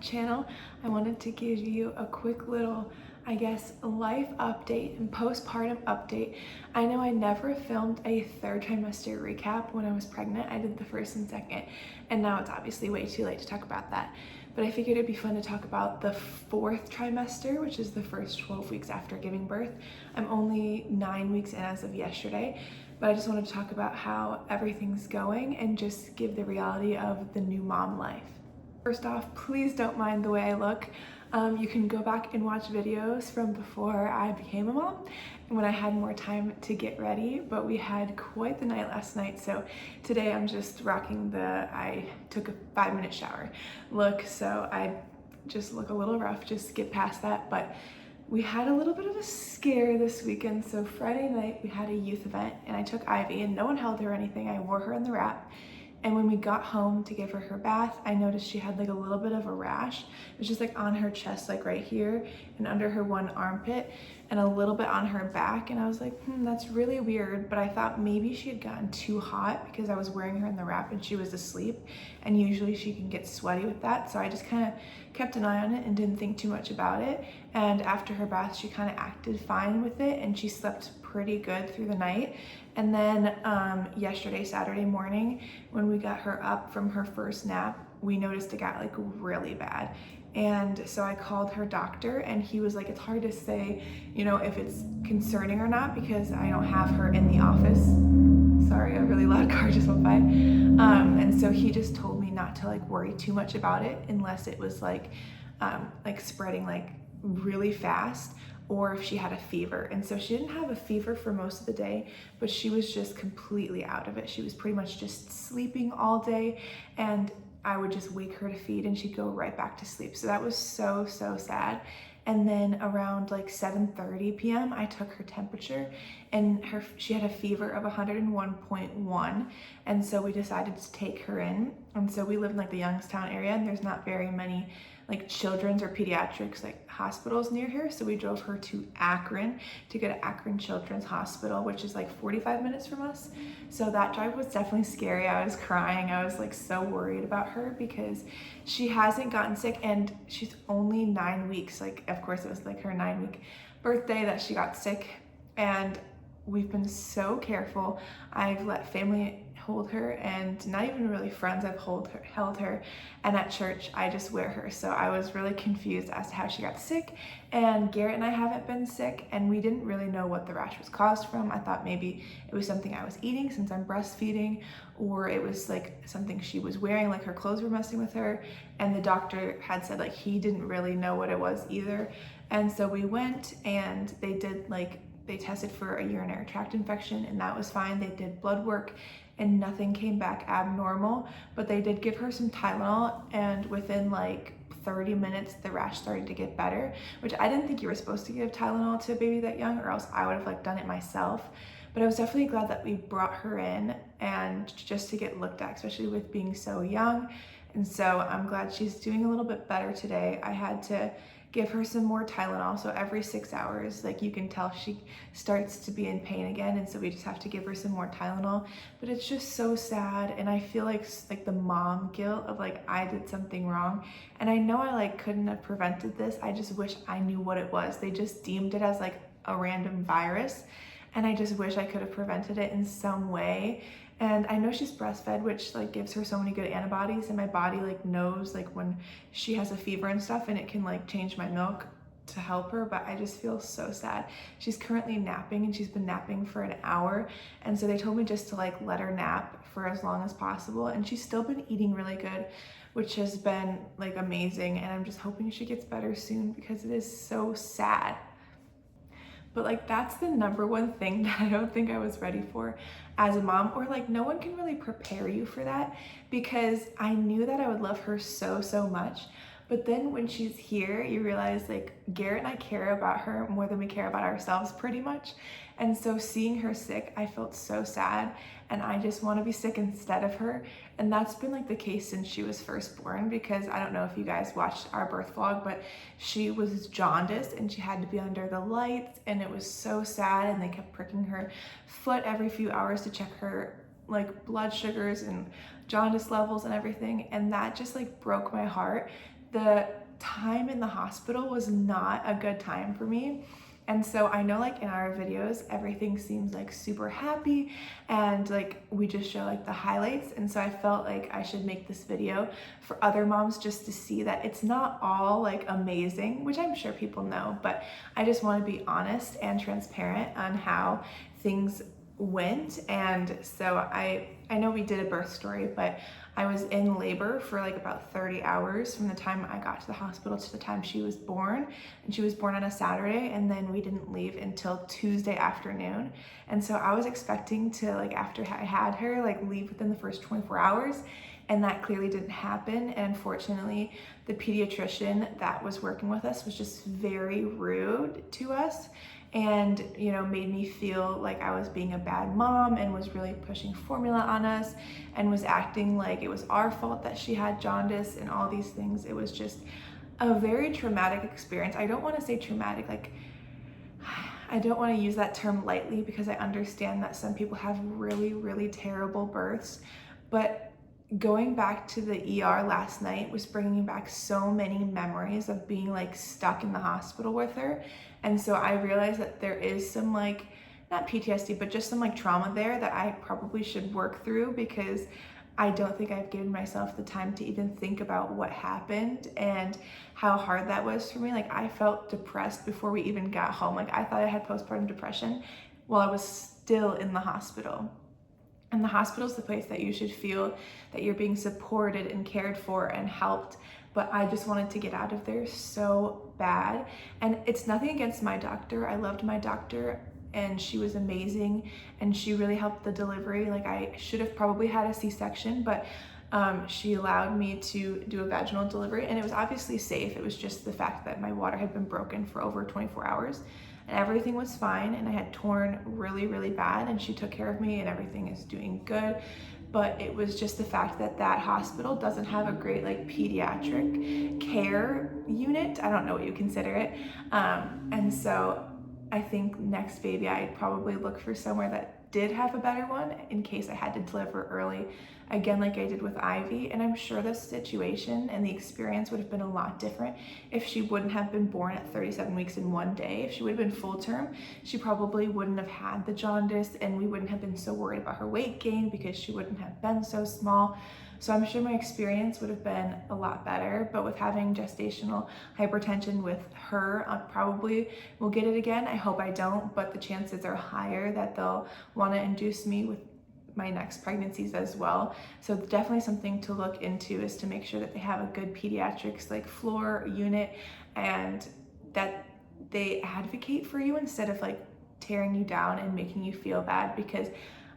channel. I wanted to give you a quick little, I guess, life update and postpartum update. I know I never filmed a third trimester recap when I was pregnant. I did the first and second, and now it's obviously way too late to talk about that. But I figured it'd be fun to talk about the fourth trimester, which is the first 12 weeks after giving birth. I'm only 9 weeks in as of yesterday, but I just wanted to talk about how everything's going and just give the reality of the new mom life. First off, please don't mind the way I look. You can go back and watch videos from before I became a mom and when I had more time to get ready, but we had quite the night last night, so today I'm just rocking I took a 5-minute shower look, so I just look a little rough, just get past that. But we had a little bit of a scare this weekend. So Friday night we had a youth event and I took Ivy and no one held her or anything. I wore her in the wrap. And when we got home to give her her bath, I noticed she had like a little bit of a rash. It was just like on her chest, like right here and under her one armpit and a little bit on her back. And I was like, that's really weird. But I thought maybe she had gotten too hot because I was wearing her in the wrap and she was asleep. And usually she can get sweaty with that. So I just kind of kept an eye on it and didn't think too much about it. And after her bath, she kind of acted fine with it and she slept pretty good through the night. And then yesterday, Saturday morning, when we got her up from her first nap, we noticed it got like really bad. And so I called her doctor and he was like, it's hard to say, if it's concerning or not because I don't have her in the office. Sorry, a really loud car just went by. And so he just told me not to like worry too much about it unless it was like spreading like really fast, or if she had a fever. And so she didn't have a fever for most of the day, but she was just completely out of it. She was pretty much just sleeping all day, and I would just wake her to feed and she'd go right back to sleep. So that was so sad. And then around like 7:30 p.m. I took her temperature and she had a fever of 101.1. And so we decided to take her in. And so we live in like the Youngstown area and there's not very many like children's or pediatrics like hospitals near here. So we drove her to Akron to go to Akron Children's Hospital, which is like 45 minutes from us. So that drive was definitely scary. I was crying. I was like so worried about her because she hasn't gotten sick and she's only 9 weeks. Like, of course it was like her 9-week birthday that she got sick, and we've been so careful. I've let family hold her, and not even really friends, I've held her, and at church I just wear her. So I was really confused as to how she got sick, and Garrett and I haven't been sick, and we didn't really know what the rash was caused from. I thought maybe it was something I was eating since I'm breastfeeding, or it was like something she was wearing, like her clothes were messing with her, and the doctor had said like he didn't really know what it was either. And so we went and they tested for a urinary tract infection and that was fine. They did blood work and nothing came back abnormal, but they did give her some Tylenol, and within like 30 minutes the rash started to get better, which I didn't think you were supposed to give Tylenol to a baby that young, or else I would have like done it myself. But I was definitely glad that we brought her in and just to get looked at, especially with being so young. And so I'm glad she's doing a little bit better today. I had to give her some more Tylenol. So every 6 hours, like you can tell she starts to be in pain again. And so we just have to give her some more Tylenol. But it's just so sad. And I feel like the mom guilt of like, I did something wrong. And I know I like couldn't have prevented this. I just wish I knew what it was. They just deemed it as like a random virus. And I just wish I could have prevented it in some way. And I know she's breastfed, which like gives her so many good antibodies, and my body like knows like when she has a fever and stuff, and it can like change my milk to help her. But I just feel so sad. She's currently napping and she's been napping for an hour. And so they told me just to like let her nap for as long as possible. And she's still been eating really good, which has been like amazing. And I'm just hoping she gets better soon because it is so sad. But like that's the number one thing that I don't think I was ready for as a mom, or like no one can really prepare you for that, because I knew that I would love her so much. But then when she's here, you realize like Garrett and I care about her more than we care about ourselves pretty much. And so seeing her sick, I felt so sad, and I just want to be sick instead of her. And that's been like the case since she was first born, because I don't know if you guys watched our birth vlog, but she was jaundiced and she had to be under the lights, and it was so sad. And they kept pricking her foot every few hours to check her like blood sugars and jaundice levels and everything. And that just like broke my heart, the time in the hospital was not a good time for me. And so I know like in our videos, everything seems like super happy and like we just show like the highlights. And so I felt like I should make this video for other moms just to see that it's not all like amazing, which I'm sure people know, but I just want to be honest and transparent on how things went. And so I know we did a birth story, but I was in labor for like about 30 hours from the time I got to the hospital to the time she was born. And she was born on a Saturday, and then we didn't leave until Tuesday afternoon. And so I was expecting to, like, after I had her, like leave within the first 24 hours. And that clearly didn't happen. And unfortunately, the pediatrician that was working with us was just very rude to us and, you know, made me feel like I was being a bad mom and was really pushing formula on us and was acting like it was our fault that she had jaundice and all these things. It was just a very traumatic experience. I don't want to say traumatic, like, I don't want to use that term lightly because I understand that some people have really, really terrible births, but going back to the ER last night was bringing back so many memories of being like stuck in the hospital with her. And so I realized that there is some like, not PTSD, but just some like trauma there that I probably should work through, because I don't think I've given myself the time to even think about what happened and how hard that was for me. Like, I felt depressed before we even got home. Like, I thought I had postpartum depression while I was still in the hospital. And the hospital is the place that you should feel that you're being supported and cared for and helped. But I just wanted to get out of there so bad. And it's nothing against my doctor. I loved my doctor and she was amazing and she really helped the delivery. Like, I should have probably had a C-section, but she allowed me to do a vaginal delivery and it was obviously safe. It was just the fact that my water had been broken for over 24 hours. And everything was fine, and I had torn really, really bad, and she took care of me and everything is doing good. But it was just the fact that that hospital doesn't have a great like pediatric care unit. I don't know what you consider it. And so I think next baby I'd probably look for somewhere that did have a better one in case I had to deliver early, again like I did with Ivy. And I'm sure the situation and the experience would have been a lot different if she wouldn't have been born at 37 weeks in one day. If she would have been full term, she probably wouldn't have had the jaundice and we wouldn't have been so worried about her weight gain because she wouldn't have been so small. So I'm sure my experience would have been a lot better, but with having gestational hypertension with her, I probably will get it again. I hope I don't, but the chances are higher that they'll want to induce me with my next pregnancies as well. So definitely something to look into is to make sure that they have a good pediatrics like floor unit and that they advocate for you instead of like tearing you down and making you feel bad, because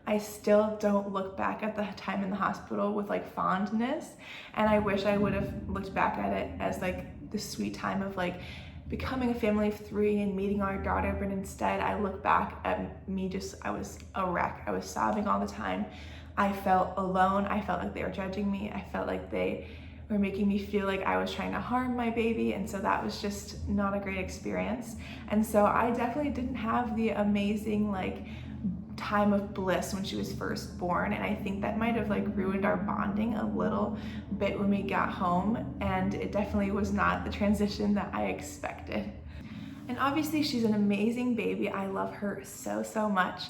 I still don't look back at the time in the hospital with like fondness, and I wish I would have looked back at it as like the sweet time of like becoming a family of 3 and meeting our daughter. But instead I look back at me I was a wreck. I was sobbing all the time. I felt alone. I felt like they were judging me. I felt like they were making me feel like I was trying to harm my baby, and so that was just not a great experience. And so I definitely didn't have the amazing like time of bliss when she was first born, and I think that might have like ruined our bonding a little bit when we got home, and it definitely was not the transition that I expected. And obviously she's an amazing baby. I love her so much,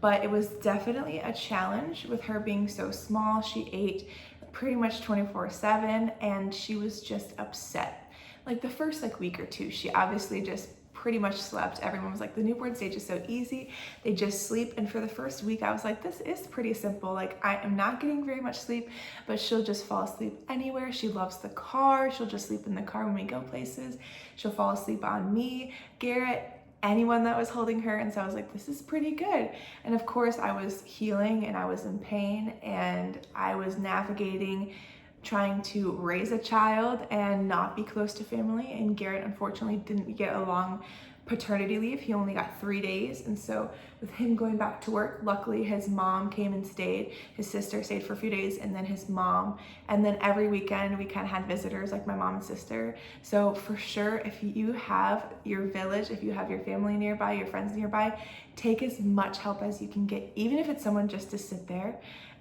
but it was definitely a challenge with her being so small. She ate pretty much 24/7 and she was just upset. Like the first like week or two, she obviously just pretty much slept. Everyone was like, the newborn stage is so easy, they just sleep. And for the first week I was like, this is pretty simple. Like, I am not getting very much sleep, but she'll just fall asleep anywhere. She loves the car. She'll just sleep in the car when we go places. She'll fall asleep on me, Garrett, anyone that was holding her. And so I was like, this is pretty good. And of course I was healing and I was in pain and I was navigating trying to raise a child and not be close to family. And Garrett unfortunately didn't get a long paternity leave. He only got 3 days. And so with him going back to work, luckily his mom came and stayed. His sister stayed for a few days, and then his mom. And then every weekend we kind of had visitors like my mom and sister. So for sure, if you have your village, if you have your family nearby, your friends nearby, take as much help as you can get, even if it's someone just to sit there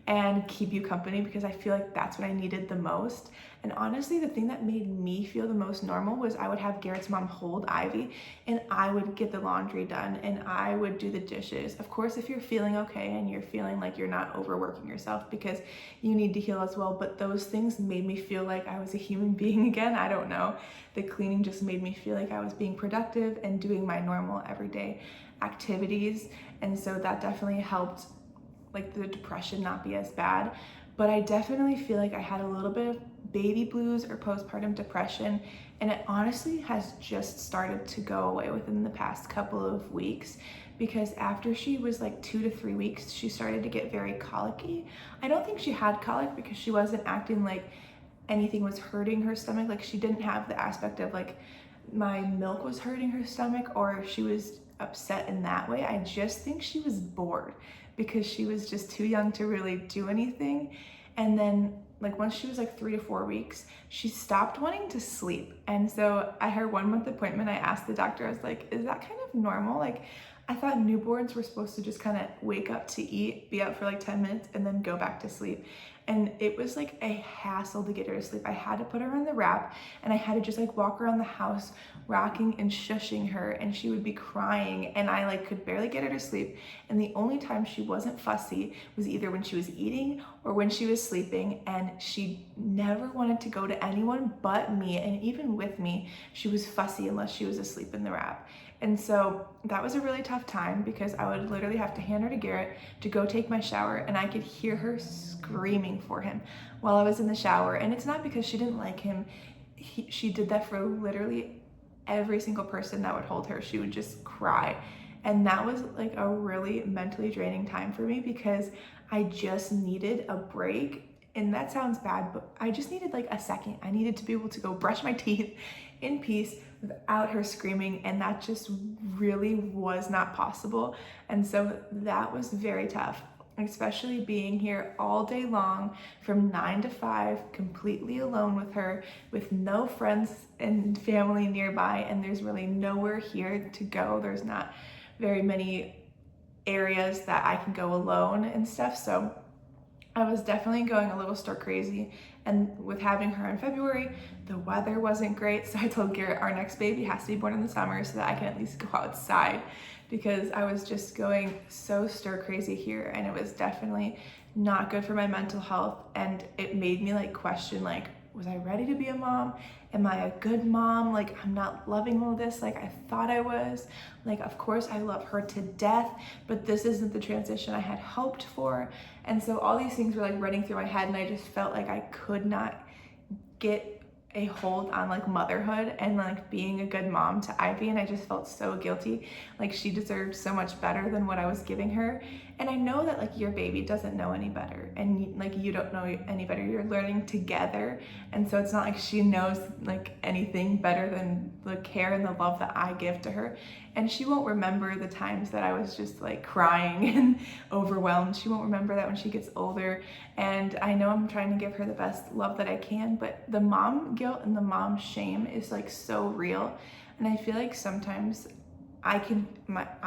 and keep you company, because I feel like that's what I needed the most. And honestly, the thing that made me feel the most normal was I would have Garrett's mom hold Ivy, and I would get the laundry done, and I would do the dishes. Of course, if you're feeling okay and you're feeling like you're not overworking yourself, because you need to heal as well, but those things made me feel like I was a human being again. I don't know. The cleaning just made me feel like I was being productive and doing my normal everyday activities. And so that definitely helped like the depression not be as bad. But I definitely feel like I had a little bit of baby blues or postpartum depression, and it honestly has just started to go away within the past couple of weeks, because after she was like 2 to 3 weeks, she started to get very colicky. I don't think she had colic because she wasn't acting like anything was hurting her stomach. Like she didn't have the aspect of like my milk was hurting her stomach or she was upset in that way. I just think she was bored because she was just too young to really do anything. And then like once she was like 3 to 4 weeks, she stopped wanting to sleep. And so at her 1 month appointment, I asked the doctor, I was like, is that kind of normal? Like I thought newborns were supposed to just kind of wake up to eat, be out for like 10 minutes and then go back to sleep. And it was like a hassle to get her to sleep. I had to put her on the wrap and I had to just like walk around the house rocking and shushing her, and she would be crying and I like could barely get her to sleep. And the only time she wasn't fussy was either when she was eating or when she was sleeping, and she never wanted to go to anyone but me, and even with me she was fussy unless she was asleep in the wrap. And so that was a really tough time because I would literally have to hand her to Garrett to go take my shower, and I could hear her screaming for him while I was in the shower. And it's not because she didn't like him. She did that for literally every single person that would hold her. She would just cry. And that was like a really mentally draining time for me because I just needed a break. And that sounds bad, but I just needed like a second. I needed to be able to go brush my teeth in peace without her screaming, and that just really was not possible. And so that was very tough, especially being here all day long from 9 to 5, completely alone with her, with no friends and family nearby, and there's really nowhere here to go. There's not very many areas that I can go alone and stuff. So I was definitely going a little stir crazy. And with having her in February, the weather wasn't great. So I told Garrett our next baby has to be born in the summer so that I can at least go outside, because I was just going so stir crazy here, and it was definitely not good for my mental health. And it made me like question, like, was I ready to be a mom? Am I a good mom? Like, I'm not loving all this like I thought I was. Like, of course I love her to death, but this isn't the transition I had hoped for. And so all these things were like running through my head, and I just felt like I could not get a hold on like motherhood and like being a good mom to Ivy. And I just felt so guilty. Like she deserved so much better than what I was giving her. And I know that like your baby doesn't know any better, and like you don't know any better. You're learning together. And so it's not like she knows like anything better than the care and the love that I give to her. And she won't remember the times that I was just like crying and overwhelmed. She won't remember that when she gets older. And I know I'm trying to give her the best love that I can, but the mom guilt and the mom shame is like so real. And I feel like sometimes I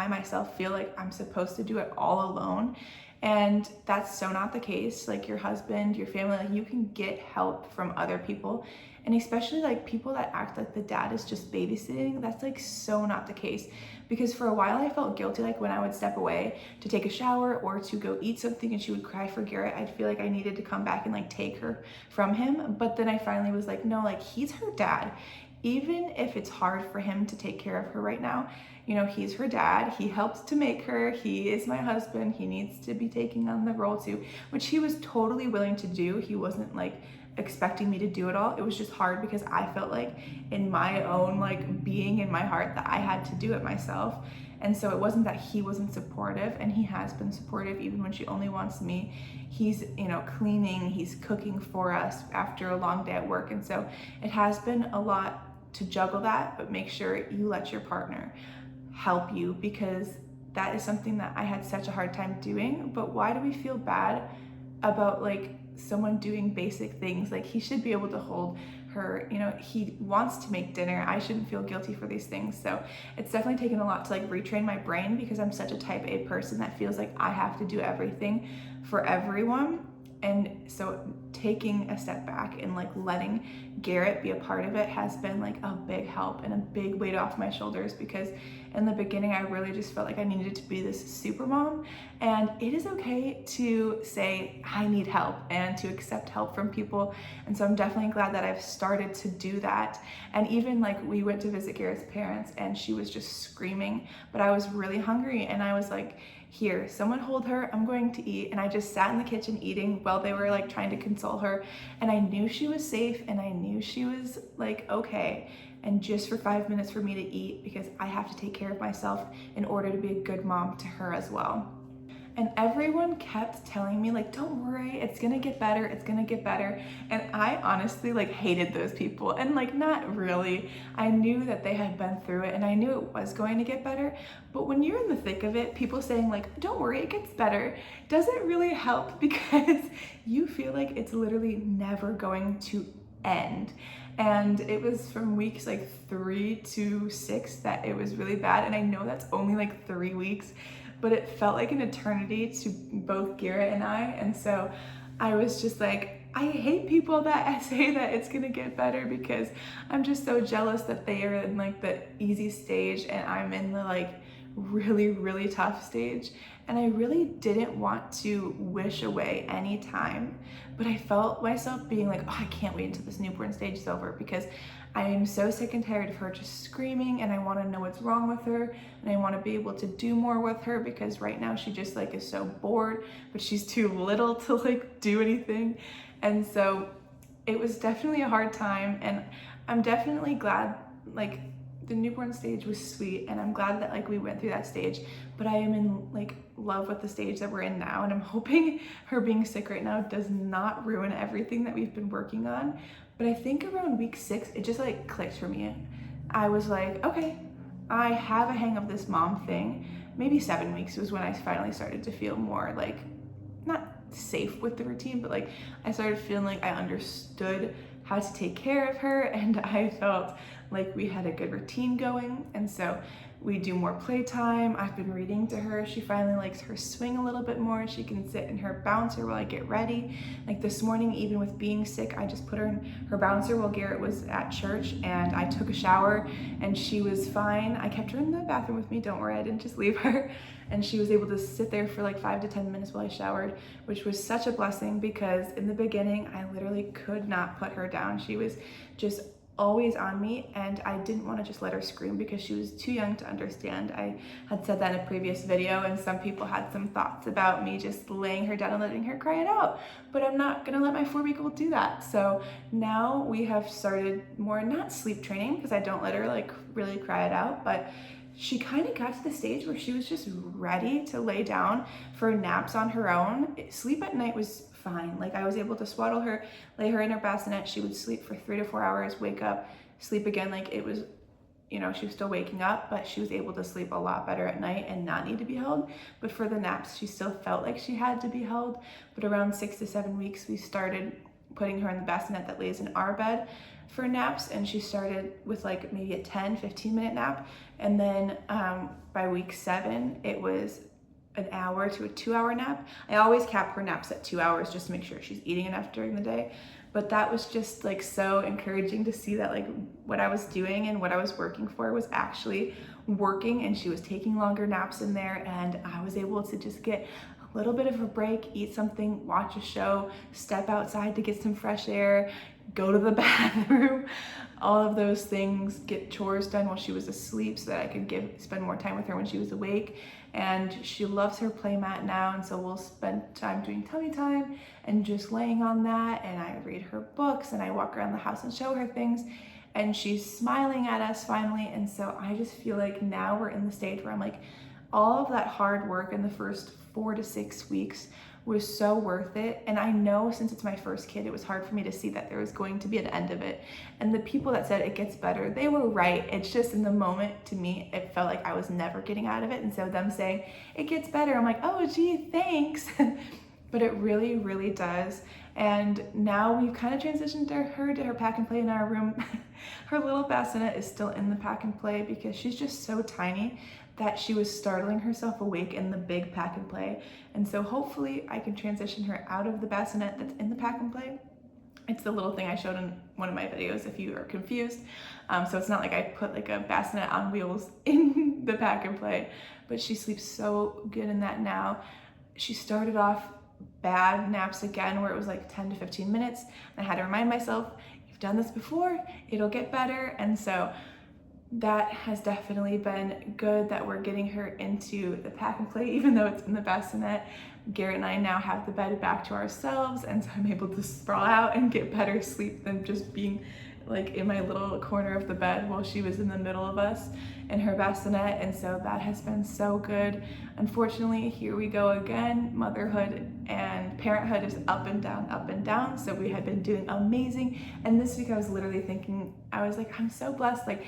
myself feel like I'm supposed to do it all alone. And that's so not the case. Like your husband, your family, like you can get help from other people. And especially like people that act like the dad is just babysitting, that's like so not the case. Because for a while I felt guilty, like when I would step away to take a shower or to go eat something and she would cry for Garrett, I'd feel like I needed to come back and like take her from him. But then I finally was like, no, like he's her dad. Even if it's hard for him to take care of her right now, you know, he's her dad. He helps to make her. He is my husband. He needs to be taking on the role too, which he was totally willing to do. He wasn't like expecting me to do it all. It was just hard because I felt like in my own like being in my heart that I had to do it myself. And so it wasn't that he wasn't supportive, and he has been supportive even when she only wants me. He's, you know, cleaning, he's cooking for us after a long day at work. And so it has been a lot to juggle that, but make sure you let your partner help you, because that is something that I had such a hard time doing. But why do we feel bad about like someone doing basic things? Like he should be able to hold her, you know, he wants to make dinner. I shouldn't feel guilty for these things. So it's definitely taken a lot to like retrain my brain, because I'm such a type A person that feels like I have to do everything for everyone. And so taking a step back and like letting Garrett be a part of it has been like a big help and a big weight off my shoulders, because in the beginning I really just felt like I needed to be this super mom. And it is okay to say I need help and to accept help from people. And so I'm definitely glad that I've started to do that. And even like we went to visit Garrett's parents and she was just screaming, but I was really hungry and I was like, here, someone hold her, I'm going to eat. And I just sat in the kitchen eating while they were like trying to console her. And I knew she was safe and I knew she was like okay. And just for 5 minutes for me to eat, because I have to take care of myself in order to be a good mom to her as well. And everyone kept telling me like, don't worry, it's gonna get better, it's gonna get better. And I honestly like hated those people, and like not really. I knew that they had been through it and I knew it was going to get better. But when you're in the thick of it, people saying like, don't worry, it gets better, doesn't really help, because you feel like it's literally never going to end. And it was from weeks like 3 to 6 that it was really bad. And I know that's only like 3 weeks, but it felt like an eternity to both Garrett and I. And so I was just like, I hate people that say that it's gonna get better, because I'm just so jealous that they are in like the easy stage and I'm in the like really, really tough stage. And I really didn't want to wish away any time, but I felt myself being like, oh, I can't wait until this newborn stage is over, because I am so sick and tired of her just screaming, and I want to know what's wrong with her, and I want to be able to do more with her, because right now she just like is so bored, but she's too little to like do anything. And so it was definitely a hard time, and I'm definitely glad like the newborn stage was sweet, and I'm glad that like we went through that stage, but I am in like love with the stage that we're in now, and I'm hoping her being sick right now does not ruin everything that we've been working on. But I think around week 6 it just like clicked for me. I was like, okay, I have a hang of this mom thing. Maybe 7 weeks was when I finally started to feel more like not safe with the routine, but like I started feeling like I understood how to take care of her, and I felt like we had a good routine going. And so we do more playtime. I've been reading to her. She finally likes her swing a little bit more. She can sit in her bouncer while I get ready. Like this morning, even with being sick, I just put her in her bouncer while Garrett was at church, and I took a shower and she was fine. I kept her in the bathroom with me, don't worry, I didn't just leave her. And she was able to sit there for like 5 to 10 minutes while I showered, which was such a blessing, because in the beginning, I literally could not put her down. She was just always on me, and I didn't want to just let her scream because she was too young to understand. I had said that in a previous video, and some people had some thoughts about me just laying her down and letting her cry it out, but I'm not gonna let my 4-week-old do that. So now we have started more, not sleep training, because I don't let her like really cry it out, but she kind of got to the stage where she was just ready to lay down for naps on her own. Sleep at night was fine. Like I was able to swaddle her, lay her in her bassinet. She would sleep for 3 to 4 hours, wake up, sleep again. Like it was, you know, she was still waking up, but she was able to sleep a lot better at night and not need to be held. But for the naps, she still felt like she had to be held. But around 6 to 7 weeks, we started putting her in the bassinet that lays in our bed for naps, and she started with like maybe a 10-15 minute nap, and then by week 7 it was an hour to a 2-hour nap. I always cap her naps at 2 hours just to make sure she's eating enough during the day, but that was just like so encouraging to see that like what I was doing and what I was working for was actually working, and she was taking longer naps in there, and I was able to just get a little bit of a break, eat something, watch a show, step outside to get some fresh air, go to the bathroom, all of those things, get chores done while she was asleep so that I could spend more time with her when she was awake. And she loves her play mat now, and so we'll spend time doing tummy time and just laying on that, and I read her books and I walk around the house and show her things, and she's smiling at us finally. And so I just feel like now we're in the stage where I'm like, all of that hard work in the first 4 to 6 weeks was so worth it. And I know since it's my first kid, it was hard for me to see that there was going to be an end of it. And the people that said it gets better, they were right. It's just in the moment, to me, it felt like I was never getting out of it. And so them saying it gets better, I'm like, oh gee, thanks. But it really, really does. And now we've kind of transitioned her to her pack and play in our room. Her little bassinet is still in the pack and play because she's just so tiny that she was startling herself awake in the big pack and play. And so hopefully I can transition her out of the bassinet that's in the pack and play. It's the little thing I showed in one of my videos if you are confused. So it's not like I put like a bassinet on wheels in the pack and play, but she sleeps so good in that now. She started off bad naps again where it was like 10 to 15 minutes. And I had to remind myself, you've done this before, it'll get better. And so that has definitely been good that we're getting her into the pack and play, even though it's in the bassinet. Garrett and I now have the bed back to ourselves, and so I'm able to sprawl out and get better sleep than just being like in my little corner of the bed while she was in the middle of us in her bassinet. And so that has been so good. Unfortunately, here we go again. Motherhood and parenthood is up and down, up and down. So we had been doing amazing. And this week I was literally thinking, I was like, I'm so blessed. Like,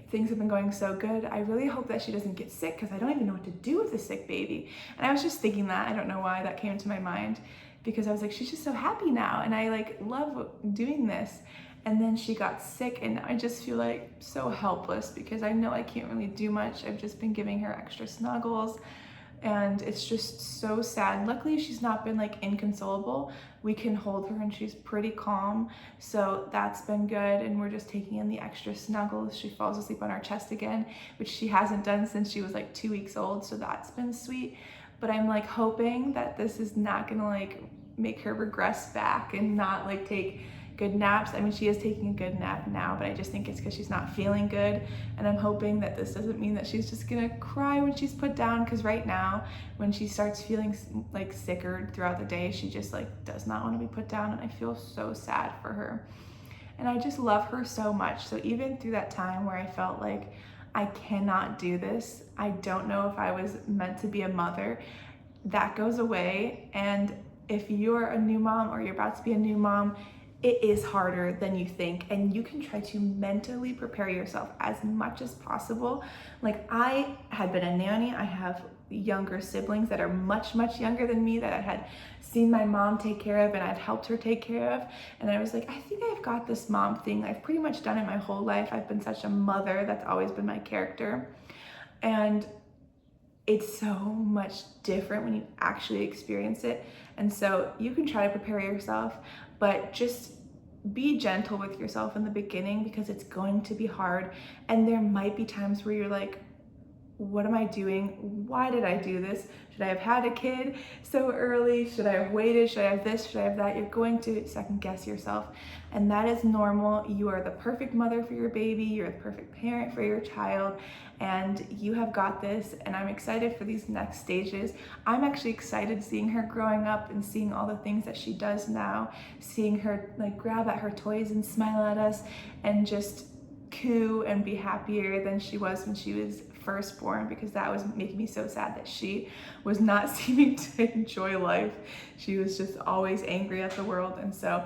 things have been going so good. I really hope that she doesn't get sick because I don't even know what to do with a sick baby. And I was just thinking that. I don't know why that came to my mind, because I was like, she's just so happy now. And I like love doing this. And then she got sick, and I just feel like so helpless because I know I can't really do much. I've just been giving her extra snuggles, and it's just so sad. Luckily, she's not been like inconsolable. We can hold her and she's pretty calm. So that's been good. And we're just taking in the extra snuggles. She falls asleep on our chest again, which she hasn't done since she was like 2 weeks old. So that's been sweet. But I'm like hoping that this is not gonna like make her regress back and not like take good naps. I mean, she is taking a good nap now, but I just think it's because she's not feeling good. And I'm hoping that this doesn't mean that she's just gonna cry when she's put down, because right now, when she starts feeling like sicker throughout the day, she just like does not want to be put down, and I feel so sad for her. And I just love her so much. So even through that time where I felt like I cannot do this, I don't know if I was meant to be a mother, that goes away. And if you're a new mom or you're about to be a new mom, it is harder than you think, and you can try to mentally prepare yourself as much as possible. Like, I had been a nanny. I have younger siblings that are much, much younger than me that I had seen my mom take care of and I'd helped her take care of. And I was like, I think I've got this mom thing. I've pretty much done it my whole life. I've been such a mother. That's always been my character. And it's so much different when you actually experience it. And so you can try to prepare yourself, but just be gentle with yourself in the beginning, because it's going to be hard. And there might be times where you're like, what am I doing? Why did I do this? Should I have had a kid so early? Should I have waited? Should I have this? Should I have that? You're going to second guess yourself, and that is normal. You are the perfect mother for your baby. You're the perfect parent for your child, and you have got this. And I'm excited for these next stages. I'm actually excited seeing her growing up and seeing all the things that she does now, seeing her like grab at her toys and smile at us and just coo and be happier than she was when she was firstborn, because that was making me so sad that she was not seeming to enjoy life. She was just always angry at the world. And so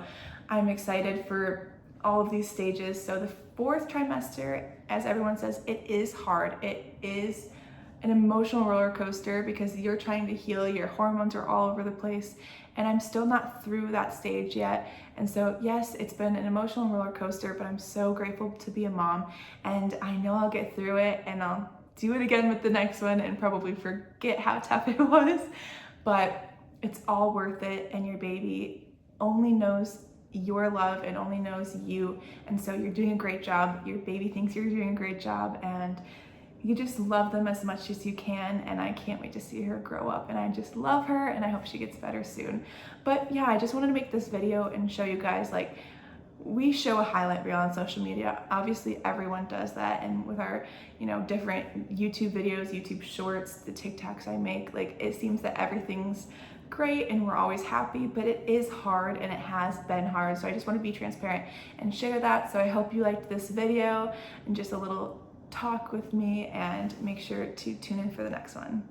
I'm excited for all of these stages. So the 4th trimester, as everyone says, it is hard. It is an emotional roller coaster because you're trying to heal, your hormones are all over the place, and I'm still not through that stage yet. And so yes, it's been an emotional roller coaster, but I'm so grateful to be a mom, and I know I'll get through it, and I'll do it again with the next one and probably forget how tough it was, but it's all worth it. And your baby only knows your love and only knows you. And so you're doing a great job. Your baby thinks you're doing a great job, and you just love them as much as you can. And I can't wait to see her grow up, and I just love her, and I hope she gets better soon. But yeah, I just wanted to make this video and show you guys, like, we show a highlight reel on social media. Obviously everyone does that, and with our, you know, different YouTube videos, YouTube shorts, the TikToks I make, like, it seems that everything's great and we're always happy, but it is hard, and it has been hard. So I just want to be transparent and share that. So I hope you liked this video and just a little talk with me, and make sure to tune in for the next one.